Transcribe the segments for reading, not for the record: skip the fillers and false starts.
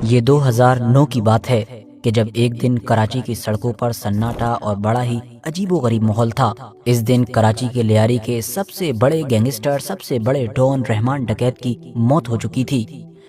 یہ 2009 کی بات ہے کہ جب ایک دن کراچی کی سڑکوں پر سناٹا اور بڑا ہی عجیب و غریب ماحول تھا۔ اس دن کراچی کے لیاری کے سب سے بڑے گینگسٹر، سب سے بڑے ڈون رحمان ڈکیت کی موت ہو چکی تھی۔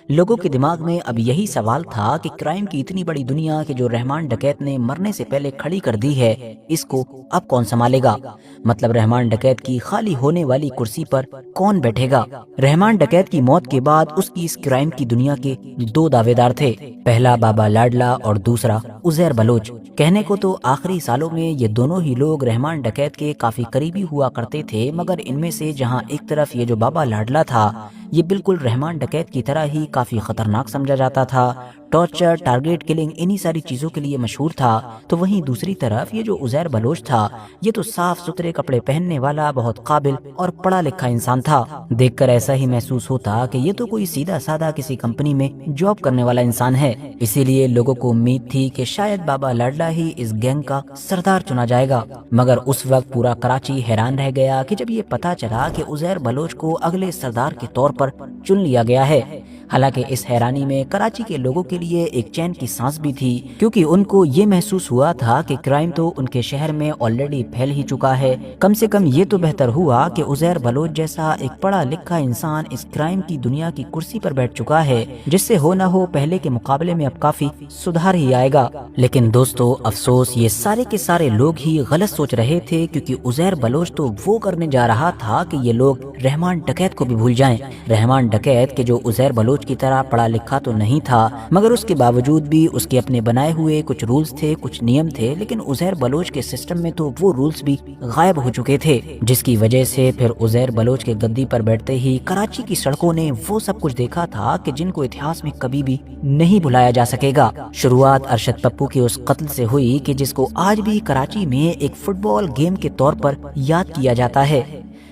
لوگوں کے دماغ میں اب یہی سوال تھا کہ کرائم کی اتنی بڑی دنیا کہ جو رحمان ڈکیت نے مرنے سے پہلے کھڑی کر دی ہے، اس کو اب کون سنبھالے گا؟ مطلب رحمان ڈکیت کی خالی ہونے والی کرسی پر کون بیٹھے گا؟ رحمان ڈکیت کی موت کے بعد اس کی اس کرائم کی دنیا کے دو دعوے دار تھے، پہلا بابا لاڈلا اور دوسرا عزیر بلوچ۔ کہنے کو تو آخری سالوں میں یہ دونوں ہی لوگ رحمان ڈکیت کے کافی قریبی ہوا کرتے تھے، مگر ان میں سے جہاں ایک طرف یہ جو بابا لاڈلا تھا یہ بالکل رحمان ڈکیت کی طرح ہی کافی خطرناک سمجھا جاتا تھا، ٹارچر، ٹارگیٹ کلنگ، انہی ساری چیزوں کے لیے مشہور تھا، تو وہیں دوسری طرف یہ جو عزیر بلوچ تھا یہ تو صاف ستھرے کپڑے پہننے والا بہت قابل اور پڑھا لکھا انسان تھا۔ دیکھ کر ایسا ہی محسوس ہوتا کہ یہ تو کوئی سیدھا سادہ کسی کمپنی میں جاب کرنے والا انسان ہے، اسی لیے لوگوں کو امید تھی کہ شاید بابا لاڈلا ہی اس گینگ کا سردار چنا جائے گا۔ مگر اس وقت پورا کراچی حیران رہ گیا کہ جب یہ پتا چلا کہ عزیر بلوچ کو اگلے سردار کے طور پر چن لیا گیا ہے۔ حالانکہ اس حیرانی میں کراچی کے لوگوں کے لیے ایک چین کی سانس بھی تھی، کیونکہ ان کو یہ محسوس ہوا تھا کہ کرائم تو ان کے شہر میں آلریڈی پھیل ہی چکا ہے، کم سے کم یہ تو بہتر ہوا کہ عزیر بلوچ جیسا ایک پڑھا لکھا انسان اس کرائم کی دنیا کی کرسی پر بیٹھ چکا ہے، جس سے ہو نہ ہو پہلے کے مقابلے میں اب کافی سدھار ہی آئے گا۔ لیکن دوستو افسوس، یہ سارے کے سارے لوگ ہی غلط سوچ رہے تھے، کیونکہ عزیر بلوچ تو وہ کرنے جا رہا تھا کہ یہ لوگ رحمان ڈکیت کو بھی بھول جائیں۔ رحمان ڈکیت کے جو عزیر بلوچ کی طرح پڑھا لکھا تو نہیں تھا، مگر اس کے باوجود بھی اس کے اپنے بنائے ہوئے کچھ رولز تھے، کچھ نیم تھے، لیکن عزیر بلوچ کے سسٹم میں تو وہ رولز بھی غائب ہو چکے تھے، جس کی وجہ سے پھر عزیر بلوچ کے گدی پر بیٹھتے ہی کراچی کی سڑکوں نے وہ سب کچھ دیکھا تھا کہ جن کو اتہاس میں کبھی بھی نہیں بھلایا جا سکے گا۔ شروعات ارشد پپو کے اس قتل سے ہوئی کہ جس کو آج بھی کراچی میں ایک فٹ بال گیم کے طور پر یاد کیا جاتا ہے۔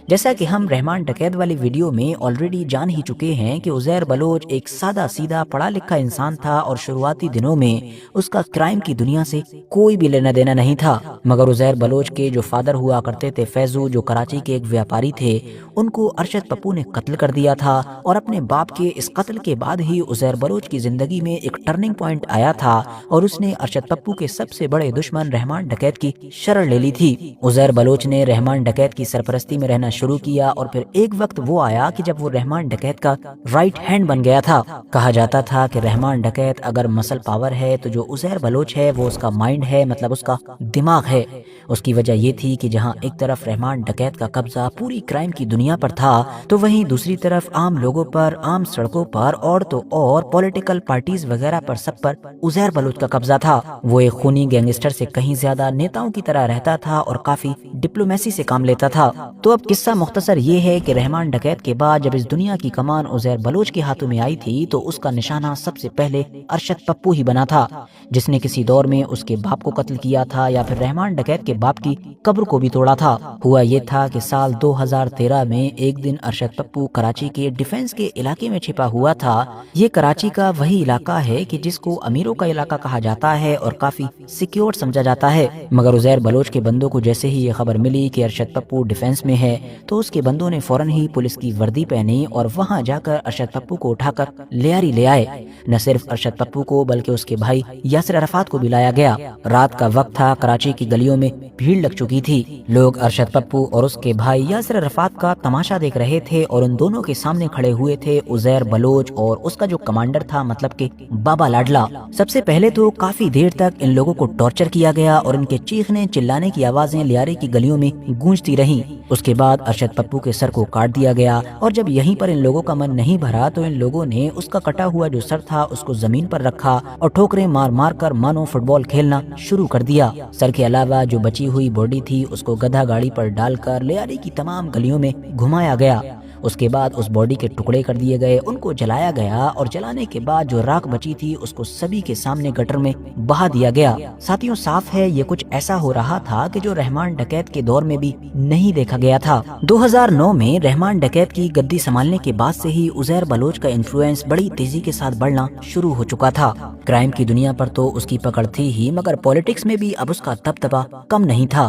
جیسا کہ ہم رحمان ڈکیت والی ویڈیو میں آلریڈی جان ہی چکے ہیں کہ عزیر بلوچ ایک سادہ سیدھا پڑھا لکھا انسان تھا اور شروعاتی دنوں میں اس کا کرائم کی دنیا سے کوئی بھی لینا دینا نہیں تھا، مگر عزیر بلوچ کے جو فادر ہوا کرتے تھے فیضو، جو کراچی کے ایک ویاپاری تھے، ان کو ارشد پپو نے قتل کر دیا تھا، اور اپنے باپ کے اس قتل کے بعد ہی عزیر بلوچ کی زندگی میں ایک ٹرننگ پوائنٹ آیا تھا اور اس نے ارشد پپو کے سب سے بڑے دشمن رحمان ڈکیت کی شرح لے لی تھی۔ عزیر بلوچ نے رحمان ڈکیت کی سرپرستی میں رہنا شروع کیا، اور پھر ایک وقت وہ آیا کہ جب وہ رحمان ڈکیت کا رائٹ ہینڈ بن گیا تھا۔ کہا جاتا تھا کہ رحمان ڈکیت اگر مسل پاور ہے تو جو عزیر بلوچ ہے وہ اس کا مائنڈ ہے، مطلب اس کا دماغ ہے۔ اس کی وجہ یہ تھی کہ جہاں ایک طرف رحمان ڈکیت کا قبضہ پوری کرائم کی دنیا پر تھا، تو وہیں دوسری طرف عام لوگوں پر، عام سڑکوں پر اور تو اور پولیٹیکل پارٹیز وغیرہ پر سب پر عزیر بلوچ کا قبضہ تھا۔ وہ ایک خونی گینگسٹر سے کہیں زیادہ نیتاؤں کی طرح رہتا تھا اور کافی ڈپلومیسی سے کام لیتا تھا۔ تو اب قصہ مختصر یہ ہے کہ رحمان ڈکیت کے بعد جب اس دنیا کی کمان عزیر بلوچ کے ہاتھوں میں آئی تھی تو اس کا نشانہ سب سے پہلے ارشد پپو ہی بنا تھا، جس نے کسی دور میں اس کے باپ کو قتل کیا تھا، یا پھر رحمان ڈکیت کے باپ کی قبر کو بھی توڑا تھا۔ ہوا یہ تھا کہ سال 2013 میں ایک دن ارشد پپو کراچی کے ڈیفنس کے علاقے میں چھپا ہوا تھا۔ یہ کراچی کا وہی علاقہ ہے کہ جس کو امیروں کا علاقہ کہا جاتا ہے اور کافی سیکیور سمجھا جاتا ہے، مگر عزیر بلوچ کے بندوں کو جیسے ہی یہ خبر ملی کہ ارشد پپو ڈیفنس میں ہے تو اس کے بندوں نے فوراً ہی پولیس کی وردی پہنی اور وہاں جا کر ارشد پپو کو اٹھا کر لیاری لے آئے۔ نہ صرف ارشد پپو کو بلکہ اس کے بھائی یاسر عرفات کو بھی لایا گیا۔ رات کا وقت تھا، کراچی کی گلیوں میں بھیڑ لگ چکی تھی، لوگ ارشد پپو اور اس کے بھائی یاسر عرفات کا تماشا دیکھ رہے تھے، اور ان دونوں کے سامنے کھڑے ہوئے تھے عزیر بلوچ اور اس کا جو کمانڈر تھا، مطلب کہ بابا لاڈلا۔ سب سے پہلے تو کافی دیر تک ان لوگوں کو ٹارچر کیا گیا اور ان کے چیخنے چلانے کی آوازیں لیاری کی گلیوں میں گونجتی رہیں۔ اس کے بعد ارشد پپو کے سر کو کاٹ دیا گیا، اور جب یہیں پر ان لوگوں کا من نہیں بھرا تو ان لوگوں نے اس کا کٹا ہوا جو سر تھا اس کو زمین پر رکھا اور ٹھوکریں مار مار کر مانو فٹ بال کھیلنا شروع کر دیا۔ سر کے علاوہ جو بچی ہوئی باڈی تھی اس کو گدھا گاڑی پر ڈال کر لیاری کی تمام گلیوں میں گھمایا گیا۔ اس کے بعد اس باڈی کے ٹکڑے کر دیے گئے، ان کو جلایا گیا، اور جلانے کے بعد جو راکھ بچی تھی اس کو سبھی کے سامنے گٹر میں بہا دیا گیا۔ ساتھیوں صاف ہے یہ کچھ ایسا ہو رہا تھا کہ جو رحمان ڈکیت کے دور میں بھی نہیں دیکھا گیا تھا۔ 2009 میں رحمان ڈکیت کی گدی سنبھالنے کے بعد سے ہی عزیر بلوچ کا انفلوئنس بڑی تیزی کے ساتھ بڑھنا شروع ہو چکا تھا۔ کرائم کی دنیا پر تو اس کی پکڑ تھی ہی، مگر پولیٹکس میں بھی اب اس کا دبدبہ کم نہیں تھا۔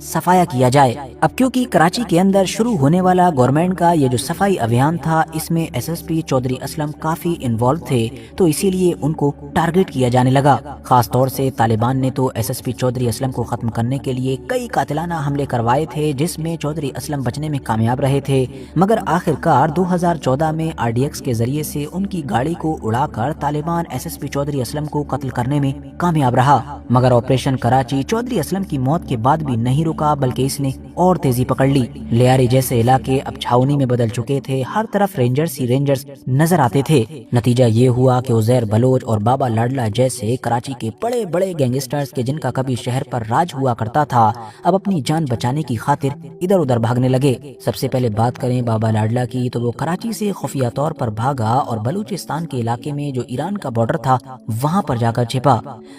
صفایا کیا جائے۔ اب کیونکہ کراچی کے اندر شروع ہونے والا گورنمنٹ کا یہ جو صفائی ابھیان تھا اس میں S S P Chaudhry Aslam کافی انوالو تھے، تو اسی لیے ان کو ٹارگٹ کیا جانے لگا۔ خاص طور سے طالبان نے تو S S P Chaudhry Aslam کو ختم کرنے کے لیے کئی قاتلانہ حملے کروائے تھے، جس میں چودھری اسلم بچنے میں کامیاب رہے تھے، مگر آخر کار 2014 میں آر ڈی ایکس کے ذریعے سے ان کی گاڑی کو اڑا کر Taliban S S P Chaudhry Aslam کو قتل کرنے میں کامیاب رہا۔ مگر آپریشن کراچی چودھری اسلم کی موت کے بعد بھی نہیں رکا، بلکہ اس نے اور تیزی پکڑ لی۔ لیاری جیسے علاقے اب چھاونی میں بدل چکے تھے، ہر طرف رینجرز ہی رینجرز نظر آتے تھے۔ نتیجہ یہ ہوا کہ عزیر بلوچ اور بابا لاڈلا جیسے کراچی کے بڑے بڑے گینگسٹرز کے جن کا کبھی شہر پر راج ہوا کرتا تھا، اب اپنی جان بچانے کی خاطر ادھر ادھر بھاگنے لگے۔ سب سے پہلے بات کریں بابا لاڈلا کی، تو وہ کراچی سے خفیہ طور پر بھاگا اور بلوچستان کے علاقے میں جو ایران کا بارڈر تھا وہاں پر جا کر چھپا،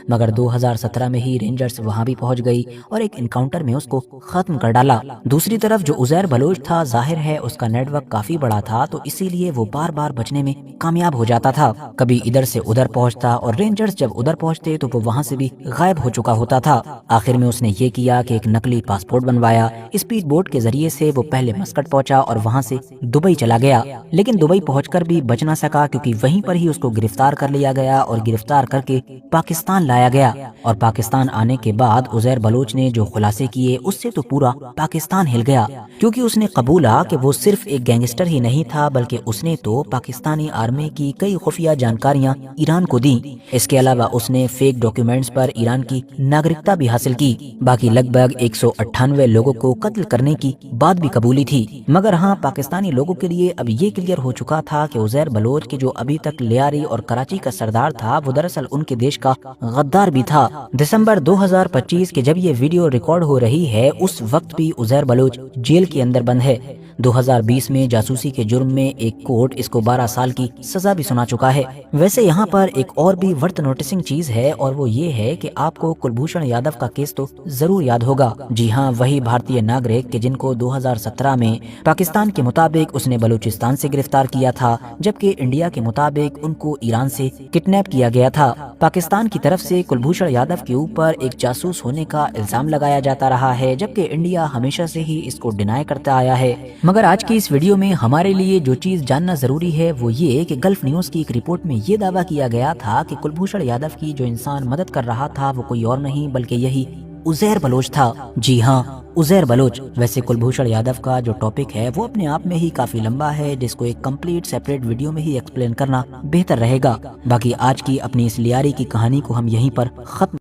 مگر 2017 میں ہی رینجرز وہاں بھی پہنچ گئی اور ایک انکاؤنٹر میں اس کو ختم کر ڈالا۔ دوسری طرف جو عزیر بلوچ تھا، ظاہر ہے اس کا نیٹ ورک کافی بڑا تھا، تو اسی لیے وہ بار بار بچنے میں کامیاب ہو جاتا تھا۔ کبھی ادھر سے ادھر پہنچتا اور رینجرز جب ادھر پہنچتے تو وہ وہاں سے بھی غائب ہو چکا ہوتا تھا۔ آخر میں اس نے یہ کیا کہ ایک نقلی پاسپورٹ بنوایا، اسپیڈ بوٹ کے ذریعے سے وہ پہلے مسکٹ پہنچا اور وہاں سے دبئی چلا گیا، لیکن دبئی پہنچ کر بھی بچ نہ سکا، کیونکہ وہیں پر ہی اس کو گرفتار کر لیا گیا اور گرفتار کر کے پاکستان لایا گیا۔ اور پاکستان آنے کے بعد عزیر بلوچ نے جو خلاصے کیے اس سے تو پورا پاکستان ہل گیا، کیونکہ اس نے قبولا کہ وہ صرف ایک گینگسٹر ہی نہیں تھا، بلکہ اس نے تو پاکستانی آرمی کی کئی خفیہ جانکاریاں ایران کو دیں۔ اس کے علاوہ اس نے فیک ڈاکیومنٹس پر ایران کی ناگرکتا بھی حاصل کی۔ باقی لگ بھگ 198 لوگوں کو قتل کرنے کی بات بھی قبولی تھی، مگر ہاں پاکستانی لوگوں کے لیے اب یہ کلیئر ہو چکا تھا کہ عزیر بلوچ کے جو ابھی تک لیاری اور کراچی کا سردار تھا، وہ دراصل ان کے دیش کا غدار بھی تھا۔ دسمبر 2025 کے جب یہ ویڈیو ریکارڈ ہو رہی ہے، اس وقت بھی عزیر بلوچ جیل کے اندر بند ہے۔ 2020 میں جاسوسی کے جرم میں ایک کورٹ اس کو 12 سال کی سزا بھی سنا چکا ہے۔ ویسے یہاں پر ایک اور بھی ورتھ نوٹسنگ چیز ہے، اور وہ یہ ہے کہ آپ کو کلبھوشن یادو کا کیس تو ضرور یاد ہوگا۔ جی ہاں، وہی بھارتی ناگرک کہ جن کو 2017 میں پاکستان کے مطابق اس نے بلوچستان سے گرفتار کیا تھا، جبکہ انڈیا کے مطابق ان کو ایران سے کڈنیپ کیا گیا تھا۔ پاکستان کی طرف سے کلبھوشن یادو کے اوپر ایک جاسوس ہونے کا الزام لگایا جاتا رہا ہے، جبکہ انڈیا ہمیشہ سے ہی اس کو ڈینائی کرتا آیا ہے۔ مگر آج کی اس ویڈیو میں ہمارے لیے جو چیز جاننا ضروری ہے وہ یہ کہ گلف نیوز کی ایک رپورٹ میں یہ دعویٰ کیا گیا تھا کہ کلبھوشن یادو کی جو انسان مدد کر رہا تھا وہ کوئی اور نہیں بلکہ یہی عزیر بلوچ تھا۔ جی ہاں، عزیر بلوچ۔ ویسے کلبھوشن یادو کا جو ٹاپک ہے وہ اپنے آپ میں ہی کافی لمبا ہے، جس کو ایک کمپلیٹ سیپریٹ ویڈیو میں ہی ایکسپلین کرنا بہتر رہے گا۔ باقی آج کی اپنی اس لیاری کی کہانی کو ہم یہیں پر ختم